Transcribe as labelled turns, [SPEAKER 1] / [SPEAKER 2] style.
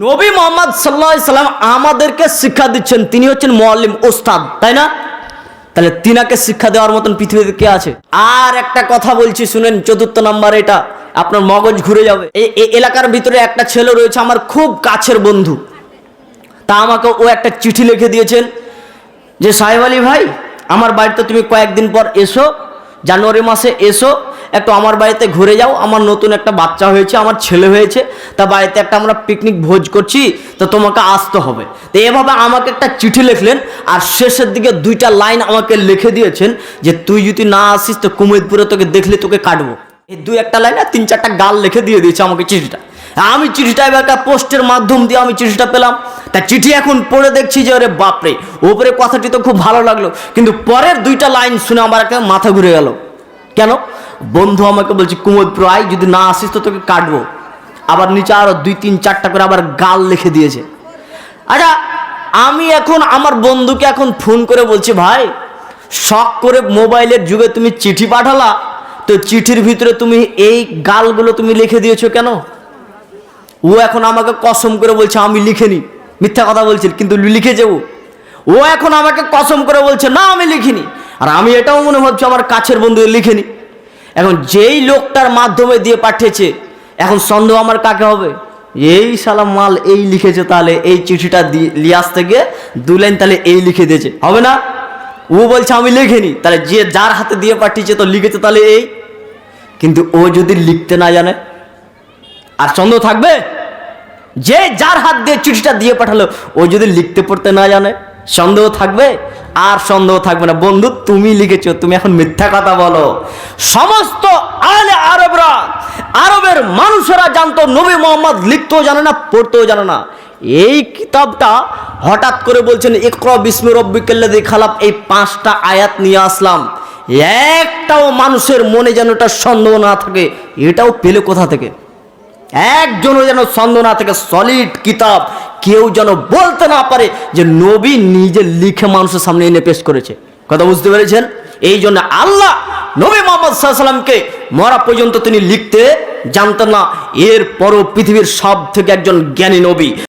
[SPEAKER 1] নবী মুহাম্মদ সাল্লাল্লাহু আলাইহি সাল্লাম আমাদেরকে শিক্ষা দিচ্ছেন, তিনি হচ্ছেন মুআল্লিম, ওস্তাদ, তাই না? তাহলে তিনাকে শিক্ষা দেওয়ার মতন পৃথিবীতে কে আছে? আর একটা কথা বলছি শুনেন, চতুর্থ নাম্বার, এটা আপনার মগজ ঘুরে যাবে। এই এলাকার ভিতরে একটা ছেলে রয়েছে আমার খুব কাছের বন্ধু, তা আমাকে ও একটা চিঠি লিখে দিয়েছেন যে সাহেব আলী ভাই, আমার বাড়িতে তুমি কয়েকদিন পর এসো, জানুয়ারি মাসে এসো, একটু আমার বাড়িতে ঘুরে যাও, আমার নতুন একটা বাচ্চা হয়েছে, আমার ছেলে হয়েছে, তা বাড়িতে একটা আমরা পিকনিক ভোজ করছি, তো তোমাকে আসতে হবে। তো এভাবে আমাকে একটা চিঠি লিখলেন, আর শেষের দিকে দুইটা লাইন আমাকে লিখে দিয়েছেন যে তুই যদি না আসিস তো কুমিরপুরে তোকে দেখলে তোকে কাটবো। এই দুই একটা লাইন আর তিন চারটা গাল লিখে দিয়ে দিয়েছে আমাকে চিঠিটা। আমি চিঠিটা এবার একটা পোস্টের মাধ্যম দিয়ে আমি চিঠিটা পেলাম। তা চিঠি এখন পড়ে দেখছি যে ওরে বাপরে, ওপরে কথাটি তো খুব ভালো লাগলো, কিন্তু পরের দুইটা লাইন শুনে আমার একটা মাথা ঘুরে গেল। কেন? বন্ধু আমাকে বলছে কুমোদপুর আয়, যদি না আসিস তো তোকে কাটবো। আবার নিচে আরো দুই তিন চারটা করে আবার গাল লিখে দিয়েছে। আচ্ছা, আমি এখন আমার বন্ধুকে এখন ফোন করে বলছি, ভাই শখ করে মোবাইলের যুগে তুমি চিঠি পাঠালা, তো চিঠির ভিতরে তুমি এই গালগুলো তুমি লিখে দিয়েছো কেন? ও এখন আমাকে কসম করে বলছে আমি লিখিনি, মিথ্যা কথা বলছিল, কিন্তু লিখেছে ও এখন আমাকে কসম করে বলছে না আমি লিখিনি। আর আমি এটাও মনে ভাবছি আমার কাছের বন্ধু লিখেনি। এখন যেই লোকটার মাধ্যমে দিয়ে পাঠিয়েছে, এখন সন্দেহ আমার কাকে হবে? এই সালাম মাল এই লিখেছে, তাহলে এই চিঠিটা নিয়ে আসতে গিয়ে দু লাইন তাহলে এই লিখে দিয়েছে, হবে না? ও বলছে আমি লিখিনি, তাহলে যে যার হাতে দিয়ে পাঠিয়েছে তো লিখেছে তাহলে এই। কিন্তু ও যদি লিখতে না জানে আর সন্দেহ থাকবে? যে যার হাত দিয়ে চিঠিটা দিয়ে পাঠালো ও যদি লিখতে পড়তে না জানে, সন্দেহ থাকবে? আর সন্দেহ থাকবে না। বন্ধু তুমি লিখেছো, তুমি এখন মিথ্যা কথা বলো। সমস্ত আলে আরবরা, আরবের মানুষেরা জানতো নবী মুহাম্মদ লিখতেও জানে না, পড়তেও জানে না। এই কিতাবটা হঠাৎ করে বলছেন ইকরা বিসমি রাব্বিকাল্লাযী খালাক, এই 5টা আয়াত নিয়ে আসলাম, একটাও মানুষের মনে যেন এটা সন্দেহ না থাকে। এটাও পেলে কোথা থেকে? একজনও যেন সন্দেহ না থাকে, সলিড কিতাব, কেউ যেন বলতে না পারে যে নবী নিজে লিখে মানুষের সামনে এনে পেশ করেছে। কথা বুঝতে পেরেছেন? এই জন্য আল্লাহ নবী মুহাম্মদ সাল্লাল্লাহু আলাইহি সাল্লামকে মরা পর্যন্ত তিনি লিখতে জানতেন না, এরপরও পৃথিবীর সব থেকে একজন জ্ঞানী নবী।